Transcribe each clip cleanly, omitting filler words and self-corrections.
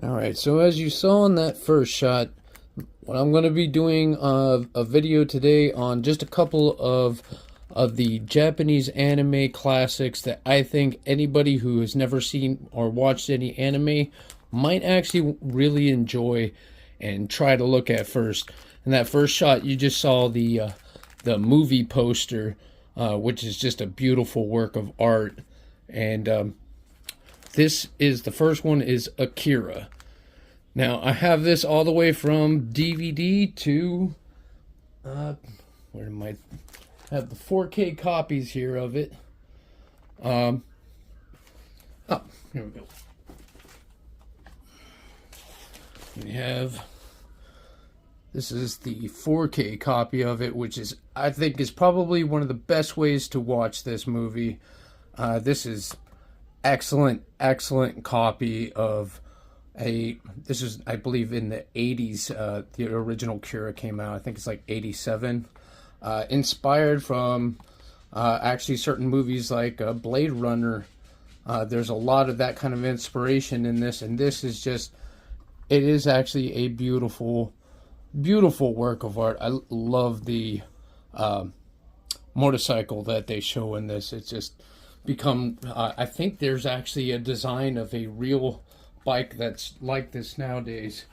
Alright, so as you saw in that first shot, what I'm going to be doing a video today on just a couple of the Japanese anime classics that I think anybody who has never seen or watched any anime might actually really enjoy and try to look at first. In that first shot, you just saw the movie poster, which is just a beautiful work of art. And this is the first one is Akira. Now I have this all the way from DVD to where am I? Have the 4K copies here of it. Oh, here we go. We have this is the 4K copy of it, which is I think is probably one of the best ways to watch this movie. This is excellent copy of this is I believe in the 80s. The original Kira came out, I think it's like 87. Inspired from actually certain movies like Blade Runner. There's a lot of that kind of inspiration in this, and this is just, it is actually a beautiful work of art. I love the motorcycle that they show in this. It's just become I think there's actually a design of a real bike that's like this nowadays.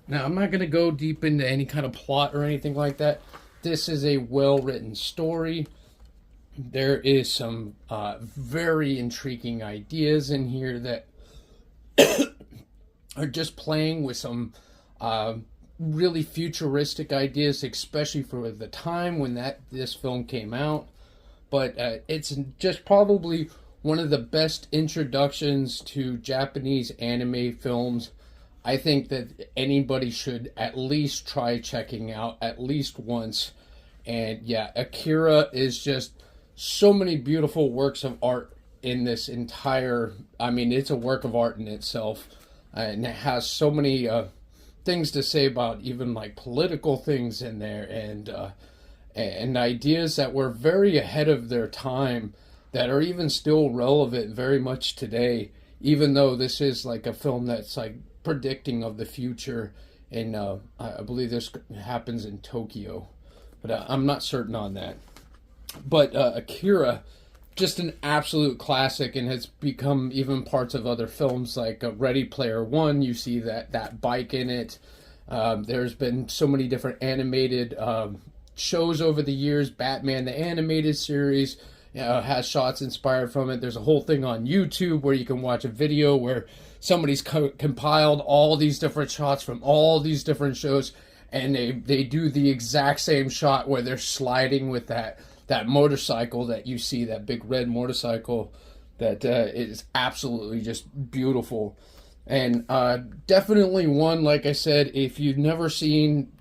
Now I'm not going to go deep into any kind of plot or anything like that. This is a well-written story. There is some very intriguing ideas in here that are just playing with some really futuristic ideas, especially for the time when this film came out. But it's just probably one of the best introductions to Japanese anime films. I think that anybody should at least try checking out at least once. And yeah, Akira is just so many beautiful works of art in this entire, I mean, it's a work of art in itself. And it has so many things to say about even like political things in there, and ideas that were very ahead of their time that are even still relevant very much today, even though this is like a film that's like predicting of the future. And I believe this happens in Tokyo, but I'm not certain on that. But Akira, just an absolute classic, and has become even parts of other films like Ready Player One. You see that bike in it. There's been so many different animated shows over the years. Batman the Animated Series has shots inspired from it. There's a whole thing on YouTube where you can watch a video where somebody's compiled all these different shots from all these different shows, and they do the exact same shot where they're sliding with that motorcycle that you see, that big red motorcycle that is absolutely just beautiful. And definitely one, like I said, if you've never seen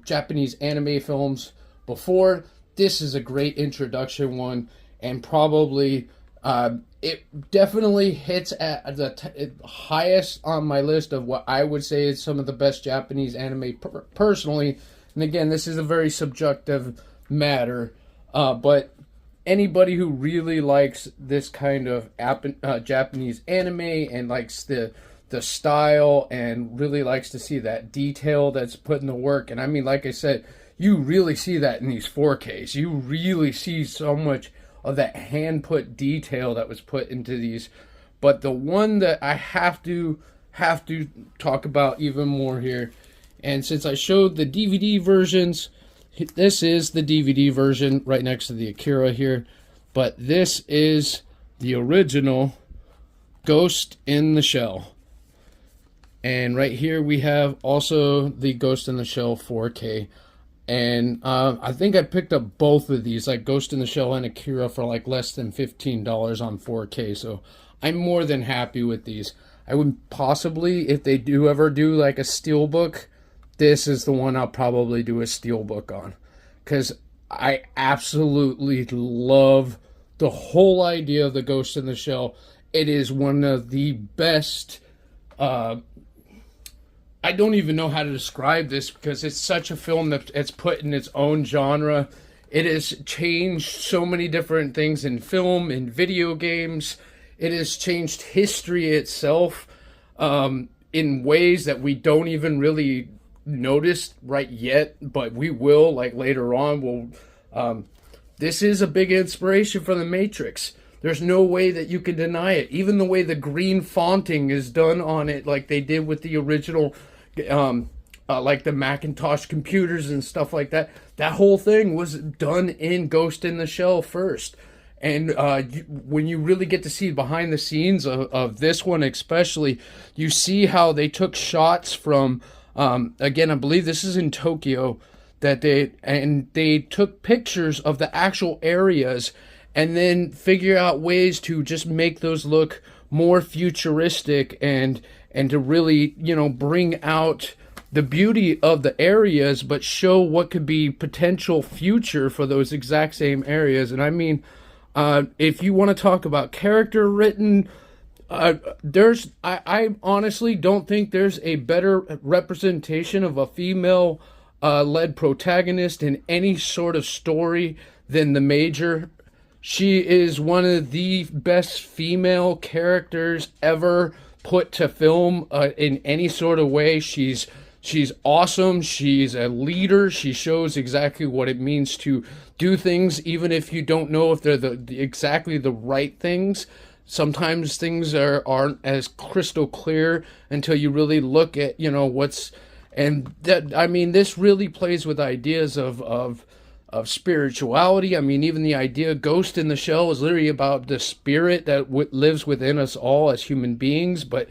Japanese anime films before, this is a great introduction one, and probably it definitely hits at the highest on my list of what I would say is some of the best Japanese anime personally. And again, this is a very subjective matter, but anybody who really likes this kind of Japanese anime and likes the style and really likes to see that detail that's put in the work, and I mean, like I said, you really see that in these 4Ks. You really see so much of that hand put detail that was put into these. But the one that I have to talk about even more here, and since I showed the DVD versions, this is the DVD version right next to the Akira here, but this is the original Ghost in the Shell. And right here we have also the Ghost in the Shell 4K. And I think I picked up both of these, like Ghost in the Shell and Akira, for like less than $15 on 4K. So I'm more than happy with these. I would possibly, if they do ever do like a steelbook, this is the one I'll probably do a steelbook on. Because I absolutely love the whole idea of the Ghost in the Shell. It is one of the best... I don't even know how to describe this because it's such a film that it's put in its own genre. It has changed so many different things in film, in video games. It has changed history itself. in ways that we don't even really notice right yet, but we will, like later on. This is a big inspiration for the Matrix. There's no way that you can deny it. Even the way the green fonting is done on it, like they did with the original, like the Macintosh computers and stuff like that. That whole thing was done in Ghost in the Shell first. And when you really get to see behind the scenes of this one especially, you see how they took shots from, again, I believe this is in Tokyo, that they took pictures of the actual areas and then figure out ways to just make those look more futuristic and to really, bring out the beauty of the areas, but show what could be potential future for those exact same areas. And I mean, if you want to talk about character written, I honestly don't think there's a better representation of a female led protagonist in any sort of story than the Major. She is one of the best female characters ever put to film in any sort of way. She's awesome. She's a leader. She shows exactly what it means to do things, even if you don't know if they're exactly the right things. Sometimes things aren't as crystal clear until you really look at, what's, and that, I mean, this really plays with ideas of spirituality. I mean, even the idea Ghost in the Shell is literally about the spirit that lives within us all as human beings. But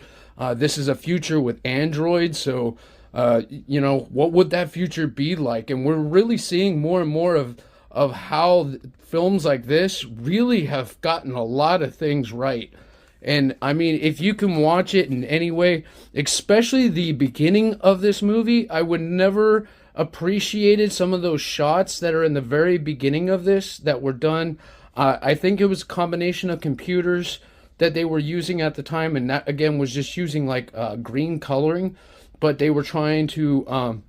this is a future with androids. So, what would that future be like? And we're really seeing more and more of how films like this really have gotten a lot of things right. And I mean, if you can watch it in any way, especially the beginning of this movie, I would never appreciated some of those shots that are in the very beginning of this that were done. I think it was a combination of computers that they were using at the time, and that again was just using like green coloring, but they were trying to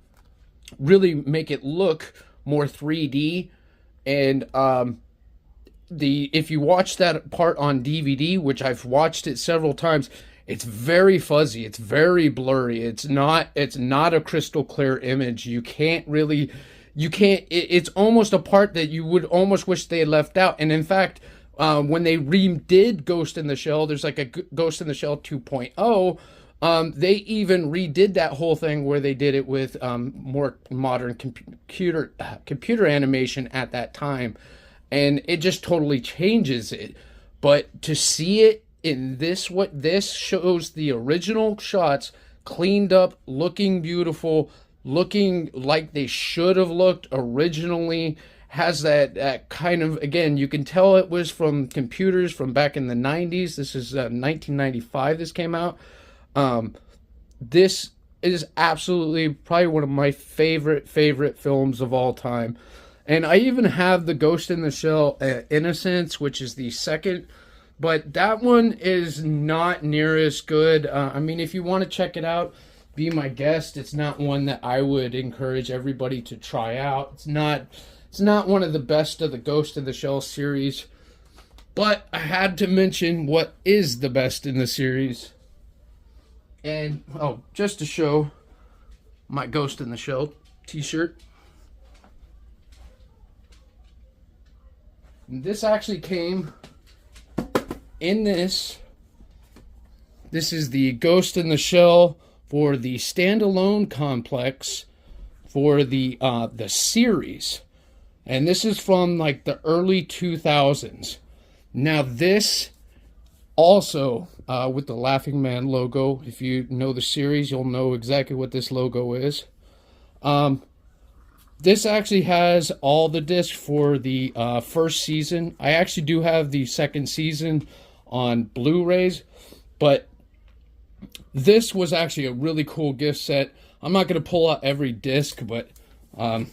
really make it look more 3D. And if you watch that part on DVD, which I've watched it several times, it's very fuzzy. It's very blurry. It's not a crystal clear image. It's almost a part that you would almost wish they had left out. And in fact, when they redid Ghost in the Shell, there's like a Ghost in the Shell 2.0. They even redid that whole thing where they did it with more modern computer animation at that time. And it just totally changes it. But to see it in this shows the original shots cleaned up, looking beautiful, looking like they should have looked originally, has that kind of, again, you can tell it was from computers from back in the 90s. This is 1995 this came out. This is absolutely probably one of my favorite films of all time. And I even have the Ghost in the Shell Innocence, which is the second, but that one is not near as good. I mean, if you want to check it out, be my guest. It's not one that I would encourage everybody to try out. It's not one of the best of the Ghost in the Shell series, but I had to mention what is the best in the series. And, just to show my Ghost in the Shell t-shirt. This actually came in this. This is the Ghost in the Shell for the standalone complex for the series. And this is from like the early 2000s. Now this also with the Laughing Man logo. If you know the series, you'll know exactly what this logo is. This actually has all the discs for the first season. I actually do have the second season on Blu-rays, but this was actually a really cool gift set. I'm not going to pull out every disc, but I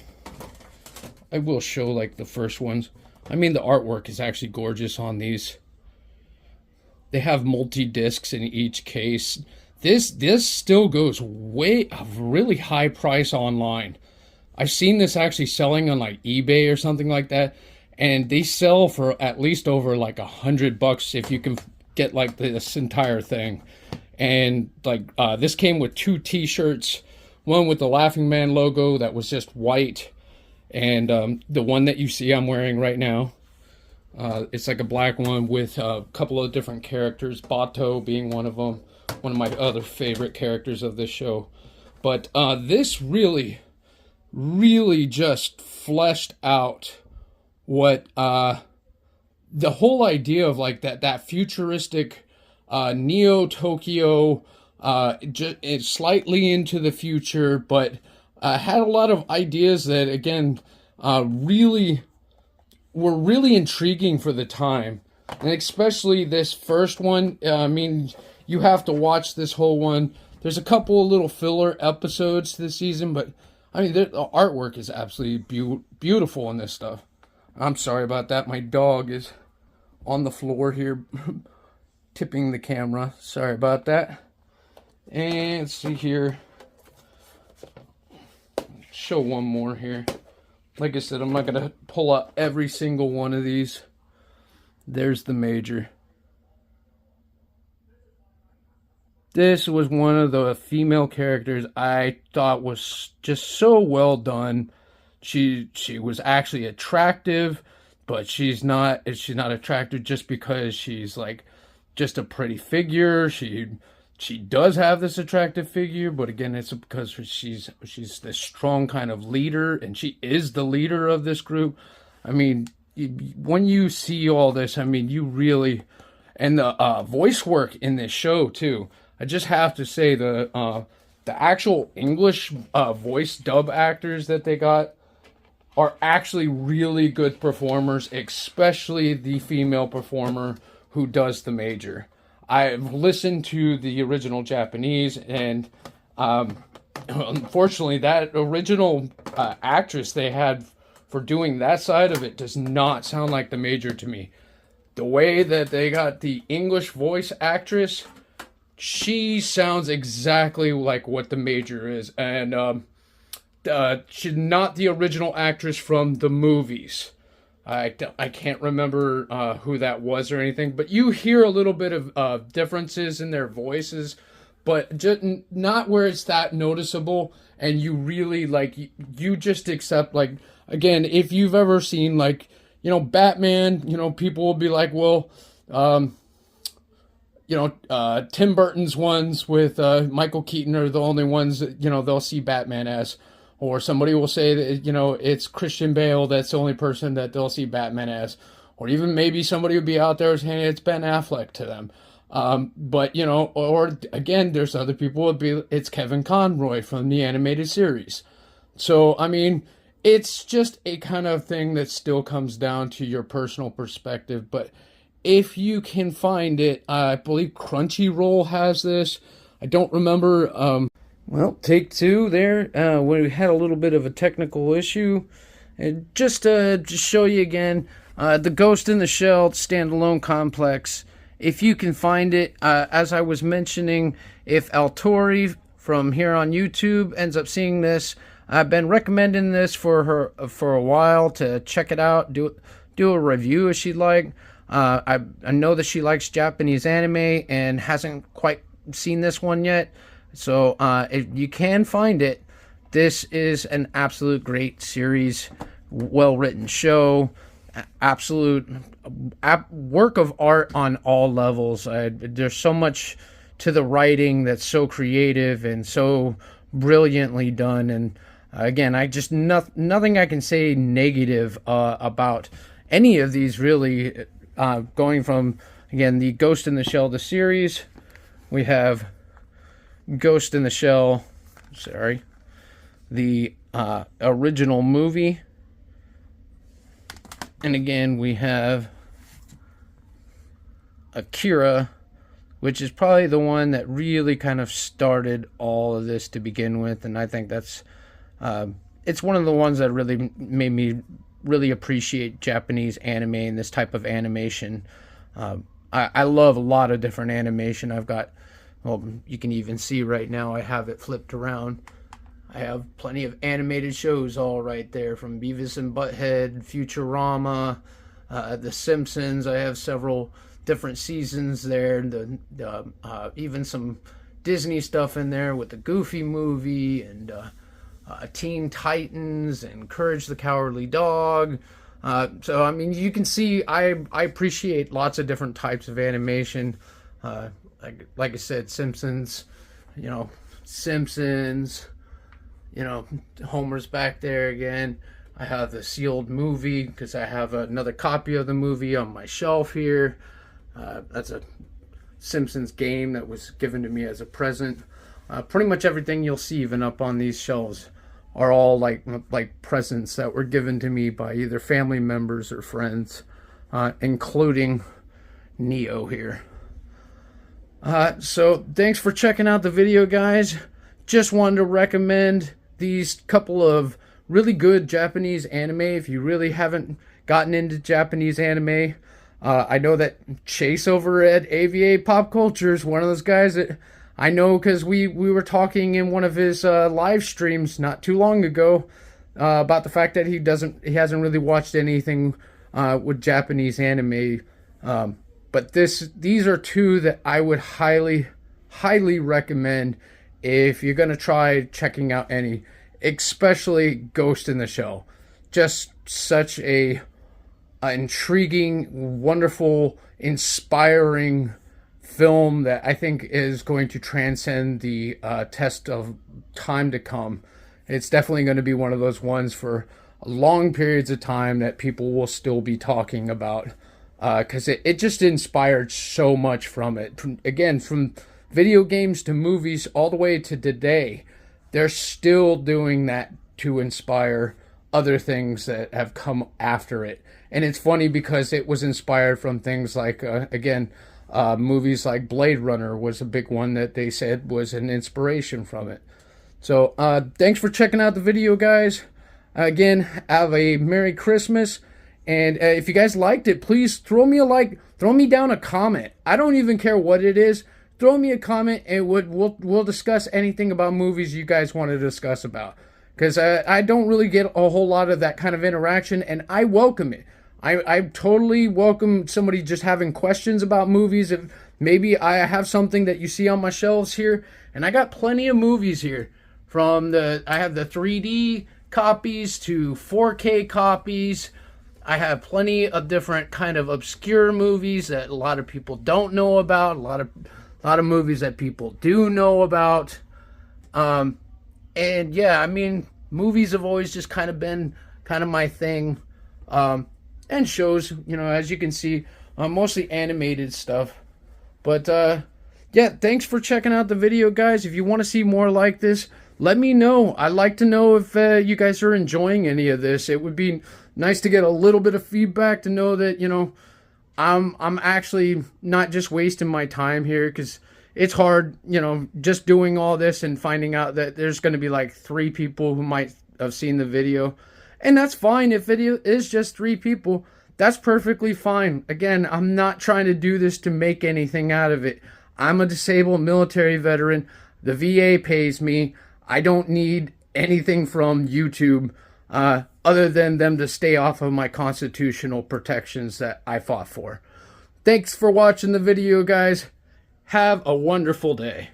will show like the first ones. I mean, the artwork is actually gorgeous on these. They have multi-discs in each case. This still goes way a really high price online. I've seen this actually selling on like eBay or something like that, and they sell for at least over like $100 if you can get like this entire thing. And like this came with 2 T-shirts, one with the Laughing Man logo that was just white, and the one that you see I'm wearing right now, it's like a black one with a couple of different characters, Bato being one of them, one of my other favorite characters of this show. But this really, really just fleshed out what the whole idea of like that futuristic Neo Tokyo, just slightly into the future, but had a lot of ideas that again really were really intriguing for the time, and especially this first one. I mean, you have to watch this whole one. There's a couple of little filler episodes this season, but I mean, the artwork is absolutely beautiful in this stuff. I'm sorry about that. My dog is on the floor here, tipping the camera. Sorry about that. And let's see here. Show one more here. Like I said, I'm not going to pull out every single one of these. There's the Major. This was one of the female characters I thought was just so well done. She was actually attractive, but she's not attractive just because she's like just a pretty figure. She does have this attractive figure, but again, it's because she's this strong kind of leader, and she is the leader of this group. I mean, when you see all this, I mean, you really, and the voice work in this show too. I just have to say the actual English voice dub actors that they got are actually really good performers, especially the female performer who does the Major. I've listened to the original Japanese, and unfortunately, that original actress they had for doing that side of it does not sound like the Major to me. The way that they got the English voice actress, she sounds exactly like what the Major is, and she's not the original actress from the movies. I can't remember who that was or anything, but you hear a little bit of differences in their voices, but just not where it's that noticeable, and you really, like, you just accept, like, again, if you've ever seen, like, you know, Batman, you know, people will be like, well, you know, Tim Burton's ones with Michael Keaton are the only ones that, you know, they'll see Batman as. Or somebody will say that, you know, it's Christian Bale that's the only person that they'll see Batman as. Or even maybe somebody would be out there saying it's Ben Affleck to them. But, you know, or again, there's other people would be, it's Kevin Conroy from the animated series. So, I mean, it's just a kind of thing that still comes down to your personal perspective. But if you can find it, I believe Crunchyroll has this. I don't remember. Well, take 2 there. We had a little bit of a technical issue. And just to show you again, the Ghost in the Shell standalone complex. If you can find it, as I was mentioning, if Altori from here on YouTube ends up seeing this, I've been recommending this for her for a while to check it out, do a review if she'd like. I know that she likes Japanese anime and hasn't quite seen this one yet. So if you can find it, this is an absolute great series, well-written show, absolute work of art on all levels. There's so much to the writing that's so creative and so brilliantly done. And again, I just nothing I can say negative about any of these really. Going from, again, the Ghost in the Shell, the series, we have Ghost in the Shell, the original movie, and again we have Akira, which is probably the one that really kind of started all of this to begin with, and I think that's it's one of the ones that really made me really appreciate Japanese anime and this type of animation. I love a lot of different animation. I've got, well, you can even see right now I have it flipped around. I have plenty of animated shows all right there, from Beavis and Butthead, Futurama, The Simpsons. I have several different seasons there. Even some Disney stuff in there with the Goofy movie and Teen Titans and Courage the Cowardly Dog. So I mean, you can see I appreciate lots of different types of animation. Like I said, Simpsons, Simpsons, Homer's back there again. I have the sealed movie because I have another copy of the movie on my shelf here. That's a Simpsons game that was given to me as a present. Pretty much everything you'll see even up on these shelves are all like presents that were given to me by either family members or friends, including Neo here. So thanks for checking out the video, guys. Just wanted to recommend these couple of really good Japanese anime if you really haven't gotten into Japanese anime. I know that Chase over at AVA Pop Culture is one of those guys that I know because we were talking in one of his live streams not too long ago about the fact that he hasn't really watched anything with Japanese anime. But these are two that I would highly recommend if you're gonna try checking out any, especially Ghost in the Shell. Just such a intriguing, wonderful, inspiring film that I think is going to transcend the test of time to come. It's definitely going to be one of those ones for long periods of time that people will still be talking about, because it just inspired so much from it. Again, from video games to movies all the way to today, they're still doing that to inspire other things that have come after it. And it's funny because it was inspired from things like, movies like Blade Runner was a big one that they said was an inspiration from it. So thanks for checking out the video, guys. Again, have a Merry Christmas. And if you guys liked it, please throw me a like, throw me down a comment. I don't even care what it is. Throw me a comment and we'll discuss anything about movies you guys want to discuss about. Because I don't really get a whole lot of that kind of interaction, and I welcome it. I totally welcome somebody just having questions about movies. If maybe I have something that you see on my shelves here, and I got plenty of movies here. I have the 3D copies to 4K copies. I have plenty of different kind of obscure movies that a lot of people don't know about. A lot of movies that people do know about. And yeah, I mean, movies have always just kind of been kind of my thing. And shows, as you can see, mostly animated stuff. But yeah, thanks for checking out the video, guys. If you want to see more like this, let me know. I'd like to know if you guys are enjoying any of this. It would be nice to get a little bit of feedback to know that, I'm actually not just wasting my time here, because it's hard, just doing all this and finding out that there's going to be like 3 people who might have seen the video. And that's fine. If it is just 3 people, that's perfectly fine. Again, I'm not trying to do this to make anything out of it. I'm a disabled military veteran. The VA pays me. I don't need anything from YouTube other than them to stay off of my constitutional protections that I fought for. Thanks for watching the video, guys. Have a wonderful day.